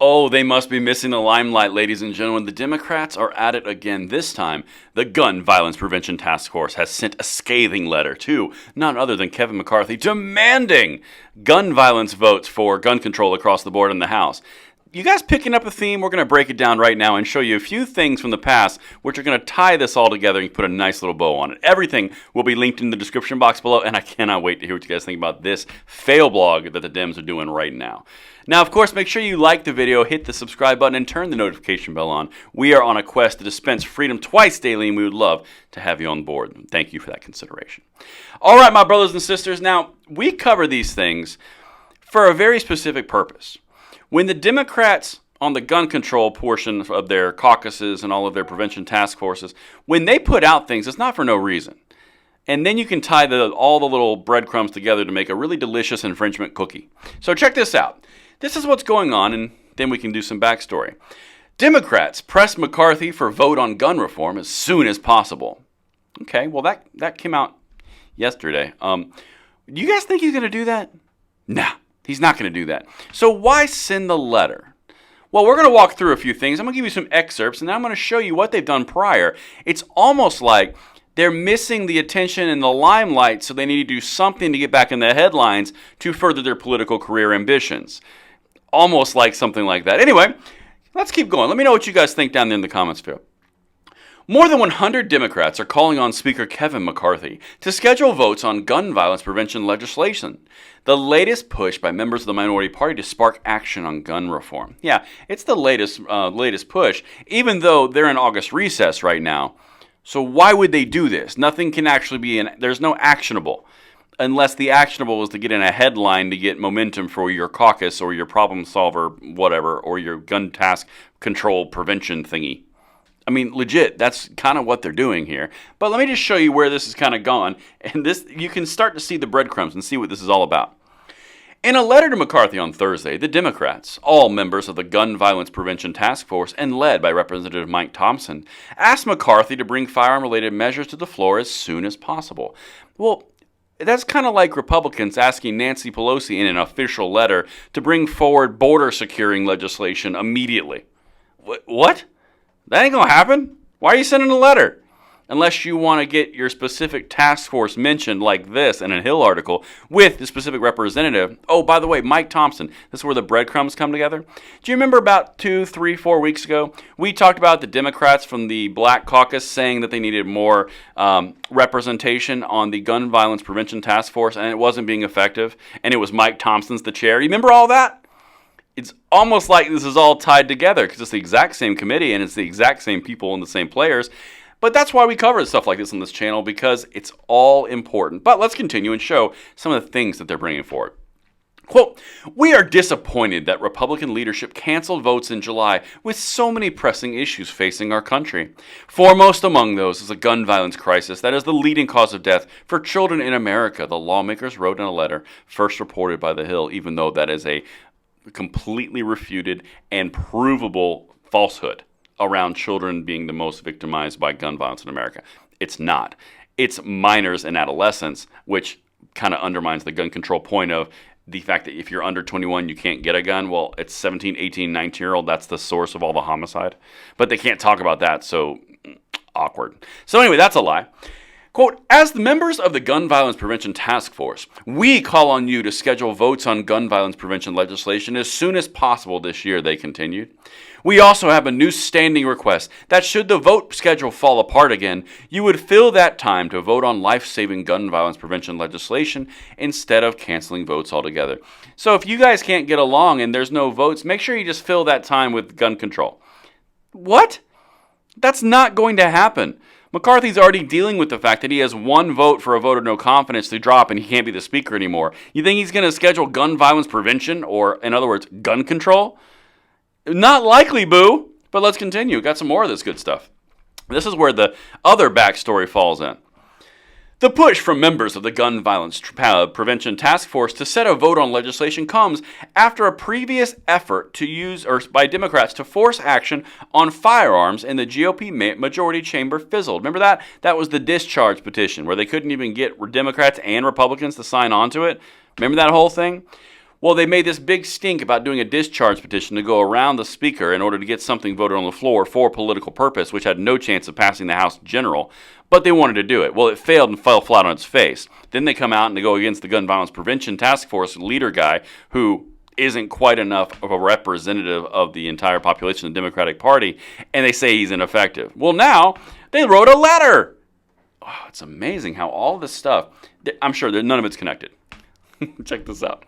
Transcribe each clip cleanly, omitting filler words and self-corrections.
Oh, they must be missing the limelight, ladies and gentlemen. The Democrats are at it again. This time, the Gun Violence Prevention Task Force has sent a scathing letter to none other than Kevin McCarthy demanding gun violence votes for gun control across the board in the House. You guys picking up a theme? We're going to break it down right now and show you a few things from the past which are going to tie this all together and put a nice little bow on it. Everything will be linked in the description box below, and I cannot wait to hear what you guys think about this fail blog that the Dems are doing right now. Now, of course, make sure you like the video, hit the subscribe button, and turn the notification bell on. We are on a quest to dispense freedom twice daily, and we would love to have you on board. Thank you for that consideration. All right, my brothers and sisters. Now, we cover these things for a very specific purpose. When the Democrats on the gun control portion of their caucuses and all of their prevention task forces, when they put out things, it's not for no reason. And then you can tie all the little breadcrumbs together to make a really delicious infringement cookie. So check this out. This is what's going on, and then we can do some backstory. Democrats press McCarthy for vote on gun reform as soon as possible. Okay, well, that came out yesterday. Do you guys think he's going to do that? Nah. He's not going to do that. So why send the letter? Well, we're going to walk through a few things. I'm going to give you some excerpts, and then I'm going to show you what they've done prior. It's almost like they're missing the attention and the limelight, so they need to do something to get back in the headlines to further their political career ambitions. Almost like something like that. Anyway, let's keep going. Let me know what you guys think down there in the comments field. More than 100 Democrats are calling on Speaker Kevin McCarthy to schedule votes on gun violence prevention legislation, the latest push by members of the minority party to spark action on gun reform. Yeah, it's the latest push, even though they're in August recess right now. So why would they do this? Nothing can actually be there's no actionable, unless the actionable is to get in a headline to get momentum for your caucus or your problem solver, whatever, or your gun task control prevention thingy. I mean, legit, that's kind of what they're doing here. But let me just show you where this is kind of gone. And this, you can start to see the breadcrumbs and see what this is all about. In a letter to McCarthy on Thursday, the Democrats, all members of the Gun Violence Prevention Task Force and led by Representative Mike Thompson, asked McCarthy to bring firearm-related measures to the floor as soon as possible. Well, that's kind of like Republicans asking Nancy Pelosi in an official letter to bring forward border-securing legislation immediately. What? That ain't going to happen. Why are you sending a letter? Unless you want to get your specific task force mentioned like this in a Hill article with the specific representative. Oh, by the way, Mike Thompson. This is where the breadcrumbs come together. Do you remember about 2, 3, 4 weeks ago, we talked about the Democrats from the Black Caucus saying that they needed more representation on the Gun Violence Prevention Task Force, and it wasn't being effective, and it was Mike Thompson's the chair. You remember all that? It's almost like this is all tied together because it's the exact same committee and it's the exact same people and the same players. But that's why we cover stuff like this on this channel, because it's all important. But let's continue and show some of the things that they're bringing forward. Quote, "We are disappointed that Republican leadership canceled votes in July with so many pressing issues facing our country. Foremost among those is a gun violence crisis that is the leading cause of death for children in America," the lawmakers wrote in a letter first reported by The Hill, even though that is a completely refuted and provable falsehood around children being the most victimized by gun violence in America. It's not. It's minors and adolescents, which kind of undermines the gun control point of the fact that if you're under 21, you can't get a gun. Well, it's 17, 18, 19-year-old. That's the source of all the homicide. But they can't talk about that, so awkward. So anyway, that's a lie. Quote, "As the members of the Gun Violence Prevention Task Force, we call on you to schedule votes on gun violence prevention legislation as soon as possible this year," they continued. "We also have a new standing request that should the vote schedule fall apart again, you would fill that time to vote on life-saving gun violence prevention legislation instead of canceling votes altogether." So if you guys can't get along and there's no votes, make sure you just fill that time with gun control. What? That's not going to happen. McCarthy's already dealing with the fact that he has one vote for a vote of no confidence to drop and he can't be the speaker anymore. You think he's going to schedule gun violence prevention, or in other words, gun control? Not likely, boo. But let's continue. Got some more of this good stuff. This is where the other backstory falls in. The push from members of the Gun Violence Prevention Task Force to set a vote on legislation comes after a previous effort by Democrats to force action on firearms in the GOP majority chamber fizzled. Remember that? That was the discharge petition where they couldn't even get Democrats and Republicans to sign on to it. Remember that whole thing? Well, they made this big stink about doing a discharge petition to go around the Speaker in order to get something voted on the floor for political purpose, which had no chance of passing the House General, but they wanted to do it. Well, it failed and fell flat on its face. Then they come out and they go against the Gun Violence Prevention Task Force leader guy who isn't quite enough of a representative of the entire population of the Democratic Party, and they say he's ineffective. Well, now they wrote a letter. Oh, it's amazing how all this stuff, I'm sure that none of it's connected. Check this out.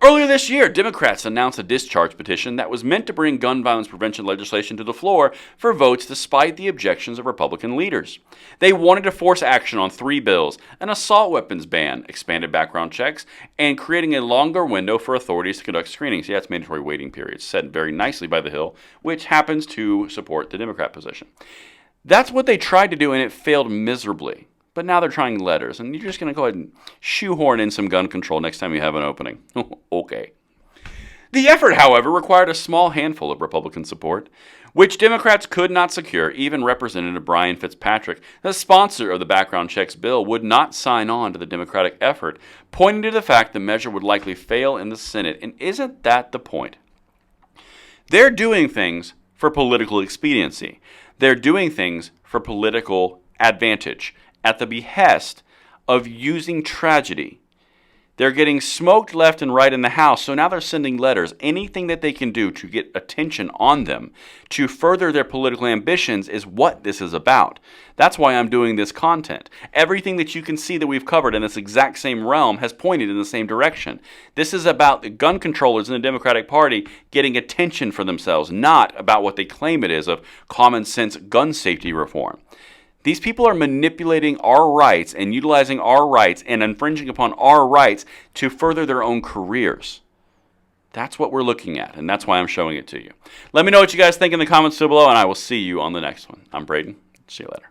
Earlier this year, Democrats announced a discharge petition that was meant to bring gun violence prevention legislation to the floor for votes despite the objections of Republican leaders. They wanted to force action on 3 bills: an assault weapons ban, expanded background checks, and creating a longer window for authorities to conduct screenings. Yeah, it's mandatory waiting periods, said very nicely by the Hill, which happens to support the Democrat position. That's what they tried to do, and it failed miserably. But now they're trying letters, and you're just going to go ahead and shoehorn in some gun control next time you have an opening. Okay. The effort, however, required a small handful of Republican support, which Democrats could not secure. Even Representative Brian Fitzpatrick, the sponsor of the background checks bill, would not sign on to the Democratic effort, pointing to the fact the measure would likely fail in the Senate. And isn't that the point? They're doing things for political expediency. They're doing things for political advantage, at the behest of using tragedy. They're getting smoked left and right in the House, so now they're sending letters. Anything that they can do to get attention on them, to further their political ambitions, is what this is about. That's why I'm doing this content. Everything that you can see that we've covered in this exact same realm has pointed in the same direction. This is about the gun controllers in the Democratic Party getting attention for themselves, not about what they claim it is of common sense gun safety reform. These people are manipulating our rights and utilizing our rights and infringing upon our rights to further their own careers. That's what we're looking at, and that's why I'm showing it to you. Let me know what you guys think in the comments below, and I will see you on the next one. I'm Braden. See you later.